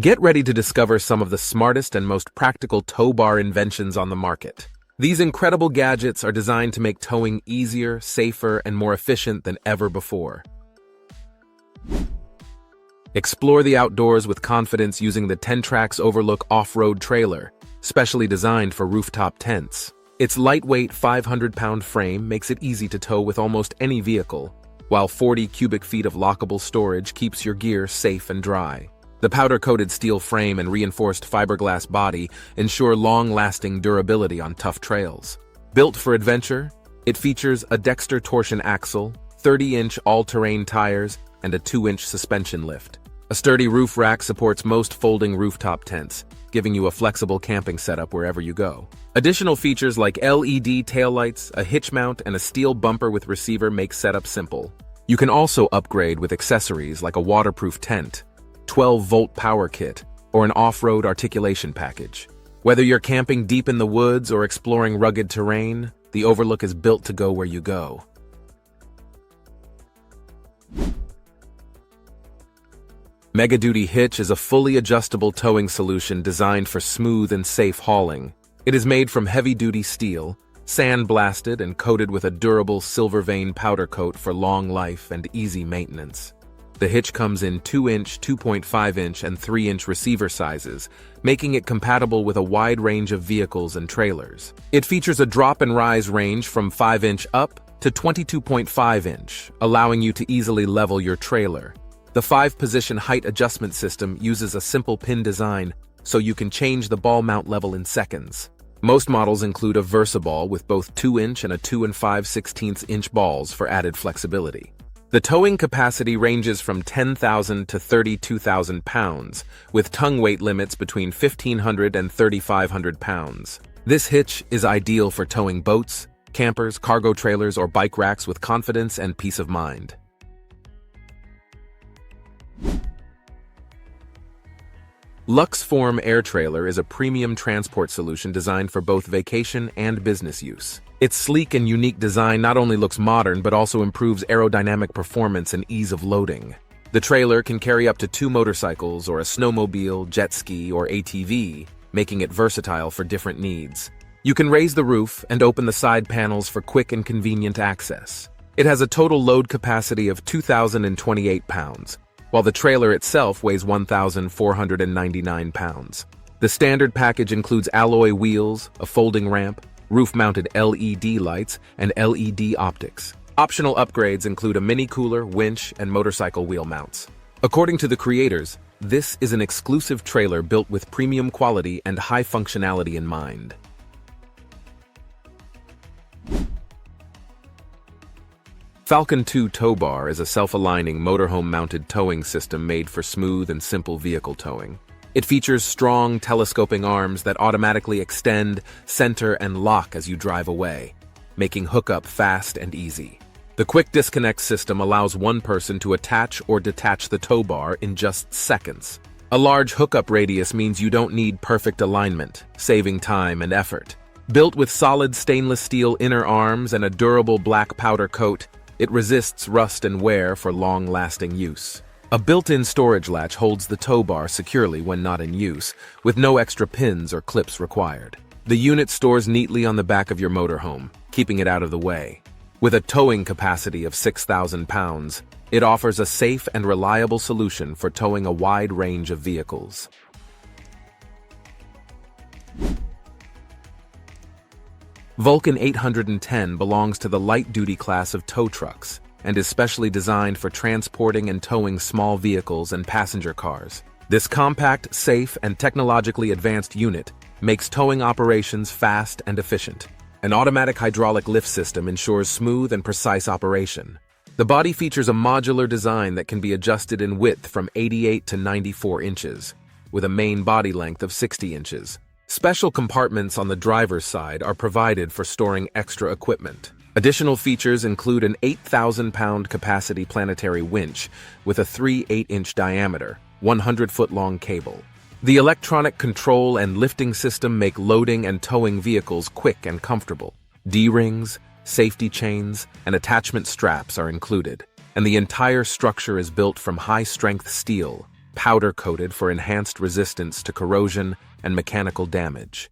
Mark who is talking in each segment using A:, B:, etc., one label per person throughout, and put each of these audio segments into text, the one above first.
A: Get ready to discover some of the smartest and most practical tow bar inventions on the market. These incredible gadgets are designed to make towing easier, safer, and more efficient than ever before. Explore the outdoors with confidence using the Tentrax Overlook off-road trailer, specially designed for rooftop tents. Its lightweight 500-pound frame makes it easy to tow with almost any vehicle, while 40 cubic feet of lockable storage keeps your gear safe and dry. The powder-coated steel frame and reinforced fiberglass body ensure long-lasting durability on tough trails. Built for adventure, it features a Dexter torsion axle, 30-inch all-terrain tires, and a 2-inch suspension lift. A sturdy roof rack supports most folding rooftop tents, giving you a flexible camping setup wherever you go. Additional features like LED taillights, a hitch mount, and a steel bumper with receiver make setup simple. You can also upgrade with accessories like a waterproof tent, 12-volt power kit, or an off-road articulation package. Whether you're camping deep in the woods or exploring rugged terrain, the Overlook is built to go where you go. Mega Duty Hitch is a fully adjustable towing solution designed for smooth and safe hauling. It is made from heavy-duty steel, sandblasted and coated with a durable silver vein powder coat for long life and easy maintenance. The hitch comes in 2-inch, 2.5-inch, and 3-inch receiver sizes, making it compatible with a wide range of vehicles and trailers. It features a drop and rise range from 5-inch up to 22.5-inch, allowing you to easily level your trailer. The 5-position height adjustment system uses a simple pin design, so you can change the ball mount level in seconds. Most models include a VersaBall with both 2-inch and a 2 5/16-inch balls for added flexibility. The towing capacity ranges from 10,000 to 32,000 pounds, with tongue weight limits between 1,500 and 3,500 pounds. This hitch is ideal for towing boats, campers, cargo trailers, or bike racks with confidence and peace of mind. Lux-Form Air Trailer is a premium transport solution designed for both vacation and business use. Its sleek and unique design not only looks modern but also improves aerodynamic performance and ease of loading. The trailer can carry up to 2 motorcycles or a snowmobile, jet ski, or ATV, making it versatile for different needs. You can raise the roof and open the side panels for quick and convenient access. It has a total load capacity of 2,028 pounds, while the trailer itself weighs 1,499 pounds. The standard package includes alloy wheels, a folding ramp, roof-mounted LED lights, and LED optics. Optional upgrades include a mini cooler, winch, and motorcycle wheel mounts. According to the creators, this is an exclusive trailer built with premium quality and high functionality in mind. Falcon 2 Tow Bar is a self-aligning motorhome-mounted towing system made for smooth and simple vehicle towing. It features strong, telescoping arms that automatically extend, center, and lock as you drive away, making hookup fast and easy. The quick disconnect system allows one person to attach or detach the tow bar in just seconds. A large hookup radius means you don't need perfect alignment, saving time and effort. Built with solid stainless steel inner arms and a durable black powder coat, it resists rust and wear for long-lasting use. A built-in storage latch holds the tow bar securely when not in use, with no extra pins or clips required. The unit stores neatly on the back of your motorhome, keeping it out of the way. With a towing capacity of 6,000 pounds, it offers a safe and reliable solution for towing a wide range of vehicles. Vulcan 810 belongs to the light-duty class of tow trucks and is specially designed for transporting and towing small vehicles and passenger cars. This compact, safe, and technologically advanced unit makes towing operations fast and efficient. An automatic hydraulic lift system ensures smooth and precise operation. The body features a modular design that can be adjusted in width from 88 to 94 inches, with a main body length of 60 inches. Special compartments on the driver's side are provided for storing extra equipment. Additional features include an 8,000-pound capacity planetary winch with a 3/8-inch diameter, 100-foot-long cable. The electronic control and lifting system make loading and towing vehicles quick and comfortable. D-rings, safety chains, and attachment straps are included, and the entire structure is built from high-strength steel, powder-coated for enhanced resistance to corrosion and mechanical damage.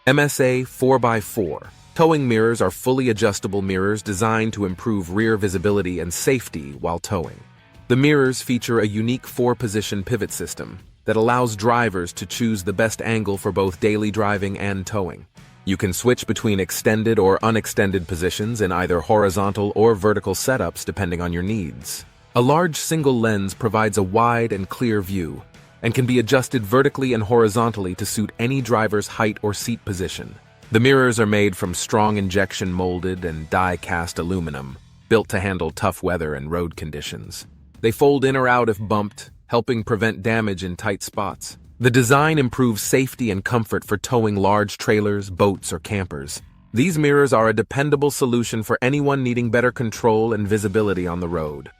A: MSA 4x4. Towing mirrors are fully adjustable mirrors designed to improve rear visibility and safety while towing. The mirrors feature a unique 4-position pivot system that allows drivers to choose the best angle for both daily driving and towing. You can switch between extended or unextended positions in either horizontal or vertical setups depending on your needs. A large single lens provides a wide and clear view and can be adjusted vertically and horizontally to suit any driver's height or seat position. The mirrors are made from strong injection molded and die-cast aluminum, built to handle tough weather and road conditions. They fold in or out if bumped, helping prevent damage in tight spots. The design improves safety and comfort for towing large trailers, boats, or campers. These mirrors are a dependable solution for anyone needing better control and visibility on the road.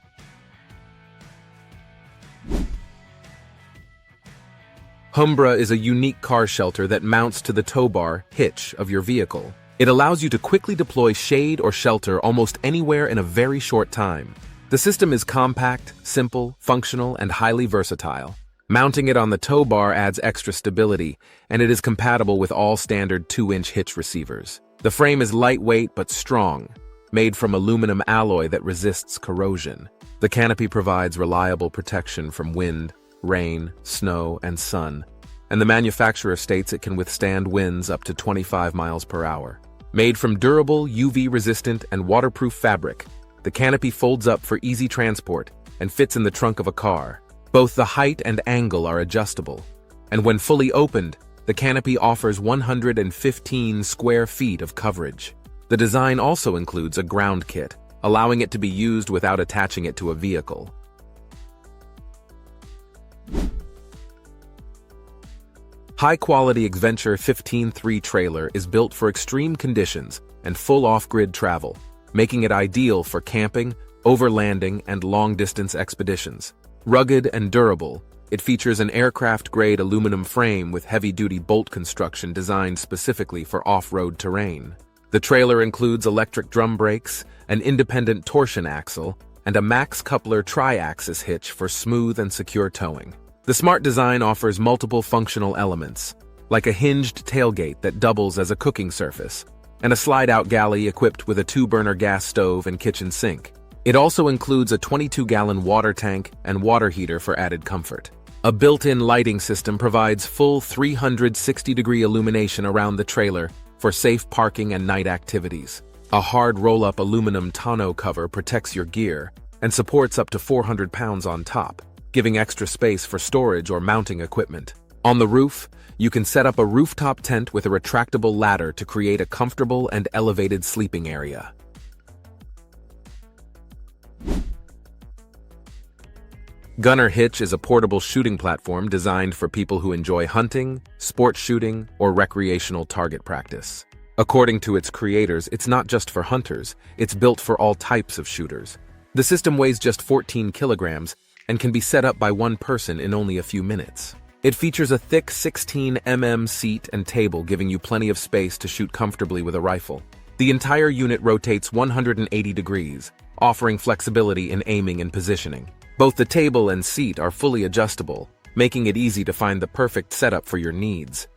A: Humbra is a unique car shelter that mounts to the tow bar hitch of your vehicle. It allows you to quickly deploy shade or shelter almost anywhere in a very short time. The system is compact, simple, functional, and highly versatile. Mounting it on the tow bar adds extra stability, and it is compatible with all standard 2-inch hitch receivers. The frame is lightweight but strong, made from aluminum alloy that resists corrosion. The canopy provides reliable protection from wind, rain, snow, and sun, and the manufacturer states it can withstand winds up to 25 miles per hour. Made from durable, UV-resistant, and waterproof fabric, the canopy folds up for easy transport and fits in the trunk of a car. Both the height and angle are adjustable, and when fully opened, the canopy offers 115 square feet of coverage. The design also includes a ground kit, allowing it to be used without attaching it to a vehicle. High-quality XVenture XV-3 trailer is built for extreme conditions and full off-grid travel, making it ideal for camping, overlanding, and long-distance expeditions. Rugged and durable, it features an aircraft-grade aluminum frame with heavy-duty bolt construction designed specifically for off-road terrain. The trailer includes electric drum brakes, an independent torsion axle, and a max coupler tri-axis hitch for smooth and secure towing. The smart design offers multiple functional elements, like a hinged tailgate that doubles as a cooking surface, and a slide-out galley equipped with a 2-burner gas stove and kitchen sink. It also includes a 22-gallon water tank and water heater for added comfort. A built-in lighting system provides full 360-degree illumination around the trailer for safe parking and night activities. A hard roll-up aluminum tonneau cover protects your gear and supports up to 400 pounds on top, giving extra space for storage or mounting equipment. On the roof, you can set up a rooftop tent with a retractable ladder to create a comfortable and elevated sleeping area. Gunner Hitch is a portable shooting platform designed for people who enjoy hunting, sport shooting, or recreational target practice. According to its creators, it's not just for hunters, it's built for all types of shooters. The system weighs just 14 kilograms and can be set up by one person in only a few minutes. It features a thick 16 mm seat and table, giving you plenty of space to shoot comfortably with a rifle. The entire unit rotates 180 degrees, offering flexibility in aiming and positioning. Both the table and seat are fully adjustable, making it easy to find the perfect setup for your needs.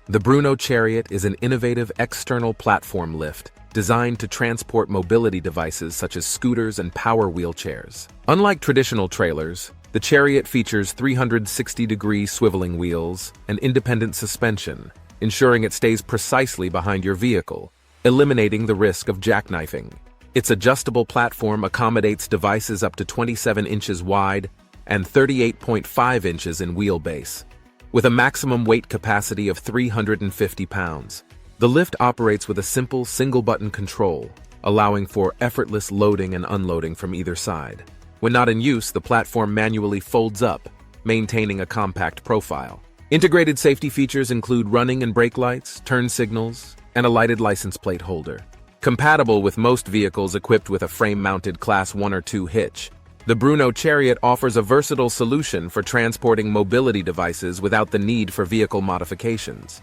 A: The Bruno Chariot is an innovative external platform lift designed to transport mobility devices such as scooters and power wheelchairs. Unlike traditional trailers, the Chariot features 360-degree swiveling wheels and independent suspension, ensuring it stays precisely behind your vehicle, eliminating the risk of jackknifing. Its adjustable platform accommodates devices up to 27 inches wide and 38.5 inches in wheelbase, with a maximum weight capacity of 350 pounds. The lift operates with a simple single-button control, allowing for effortless loading and unloading from either side. When not in use, the platform manually folds up, maintaining a compact profile. Integrated safety features include running and brake lights, turn signals, and a lighted license plate holder. Compatible with most vehicles equipped with a frame-mounted Class 1 or 2 hitch, the Bruno Chariot offers a versatile solution for transporting mobility devices without the need for vehicle modifications.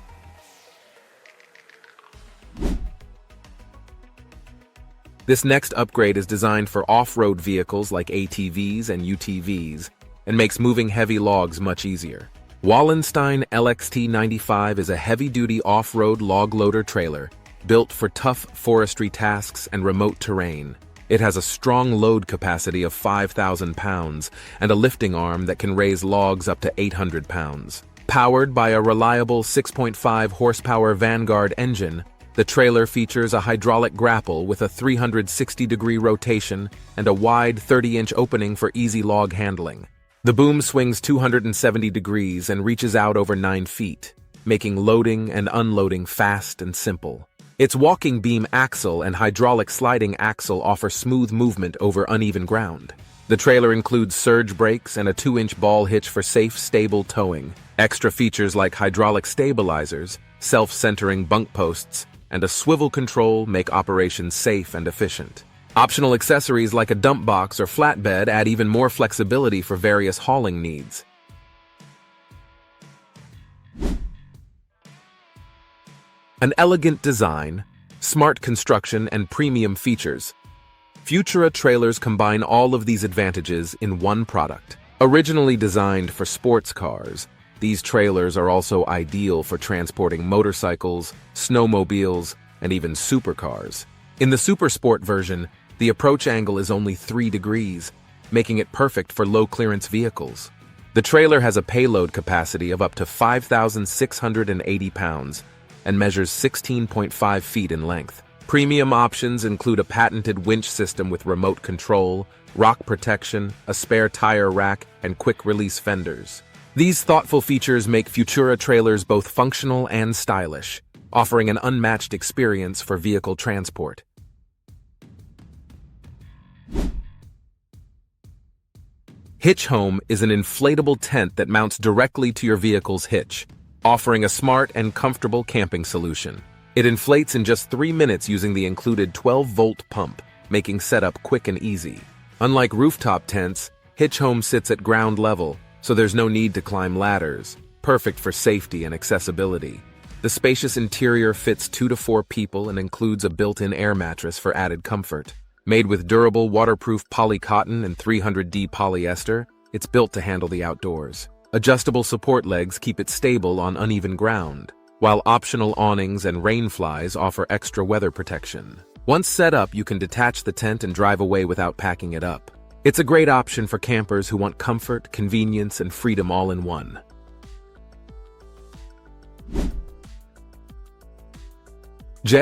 A: This next upgrade is designed for off-road vehicles like ATVs and UTVs and makes moving heavy logs much easier. Wallenstein LXT95 is a heavy-duty off-road log loader trailer built for tough forestry tasks and remote terrain. It has a strong load capacity of 5,000 pounds and a lifting arm that can raise logs up to 800 pounds. Powered by a reliable 6.5 horsepower Vanguard engine, the trailer features a hydraulic grapple with a 360-degree rotation and a wide 30-inch opening for easy log handling. The boom swings 270 degrees and reaches out over 9 feet, making loading and unloading fast and simple. Its walking beam axle and hydraulic sliding axle offer smooth movement over uneven ground. The trailer includes surge brakes and a 2-inch ball hitch for safe, stable towing. Extra features like hydraulic stabilizers, self-centering bunk posts, and a swivel control make operations safe and efficient. Optional accessories like a dump box or flatbed add even more flexibility for various hauling needs. An elegant design, smart construction, and premium features. Futura Trailers combine all of these advantages in one product. Originally designed for sports cars, these trailers are also ideal for transporting motorcycles, snowmobiles, and even supercars. In the Super Sport version, the approach angle is only 3 degrees, making it perfect for low-clearance vehicles. The trailer has a payload capacity of up to 5,680 pounds and measures 16.5 feet in length. Premium options include a patented winch system with remote control, rock protection, a spare tire rack, and quick-release fenders. These thoughtful features make Futura Trailers both functional and stylish, offering an unmatched experience for vehicle transport. Hitch-Home is an inflatable tent that mounts directly to your vehicle's hitch, offering a smart and comfortable camping solution. It inflates in just 3 minutes using the included 12-volt pump, making setup quick and easy. Unlike rooftop tents, Hitch-Home sits at ground level, so there's no need to climb ladders, perfect for safety and accessibility. The spacious interior fits 2 to 4 people and includes a built-in air mattress for added comfort. Made with durable, waterproof polycotton and 300D polyester, it's built to handle the outdoors. Adjustable support legs keep it stable on uneven ground, while optional awnings and rain flies offer extra weather protection. Once set up, you can detach the tent and drive away without packing it up. It's a great option for campers who want comfort, convenience, and freedom all in one.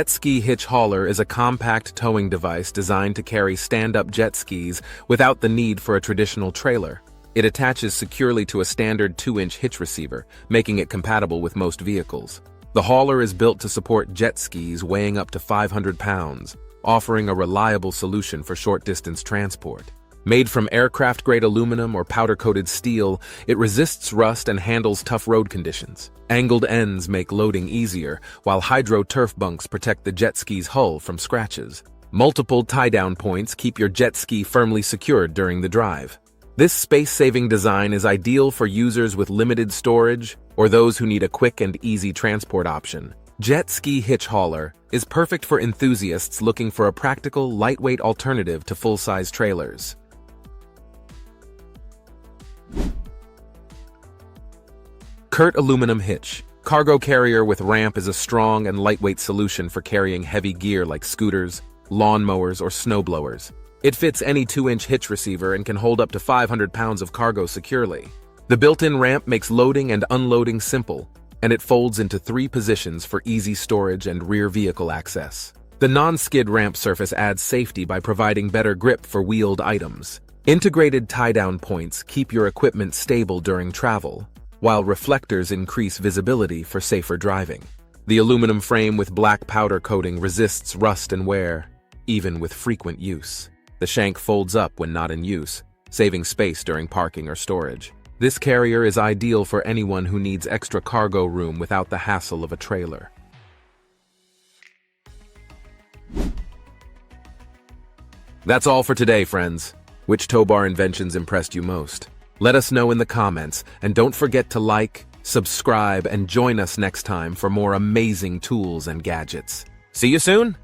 A: Ski Hitch Hauler is a compact towing device designed to carry stand-up jet skis without the need for a traditional trailer. It attaches securely to a standard 2-inch hitch receiver, making it compatible with most vehicles. The hauler is built to support jet skis weighing up to 500 pounds, offering a reliable solution for short-distance transport. Made from aircraft-grade aluminum or powder-coated steel, it resists rust and handles tough road conditions. Angled ends make loading easier, while hydro-turf bunks protect the jet ski's hull from scratches. Multiple tie-down points keep your jet ski firmly secured during the drive. This space-saving design is ideal for users with limited storage or those who need a quick and easy transport option. Ski Hitch Hauler is perfect for enthusiasts looking for a practical, lightweight alternative to full-size trailers. Curt Aluminum Hitch. Cargo carrier with ramp is a strong and lightweight solution for carrying heavy gear like scooters, lawnmowers, or snowblowers. It fits any 2-inch hitch receiver and can hold up to 500 pounds of cargo securely. The built-in ramp makes loading and unloading simple, and it folds into 3 positions for easy storage and rear vehicle access. The non-skid ramp surface adds safety by providing better grip for wheeled items. Integrated tie-down points keep your equipment stable during travel, while reflectors increase visibility for safer driving. The aluminum frame with black powder coating resists rust and wear, even with frequent use. The shank folds up when not in use, saving space during parking or storage. This carrier is ideal for anyone who needs extra cargo room without the hassle of a trailer. That's all for today, friends. Which Towbar inventions impressed you most? Let us know in the comments, and don't forget to like, subscribe, and join us next time for more amazing tools and gadgets. See you soon!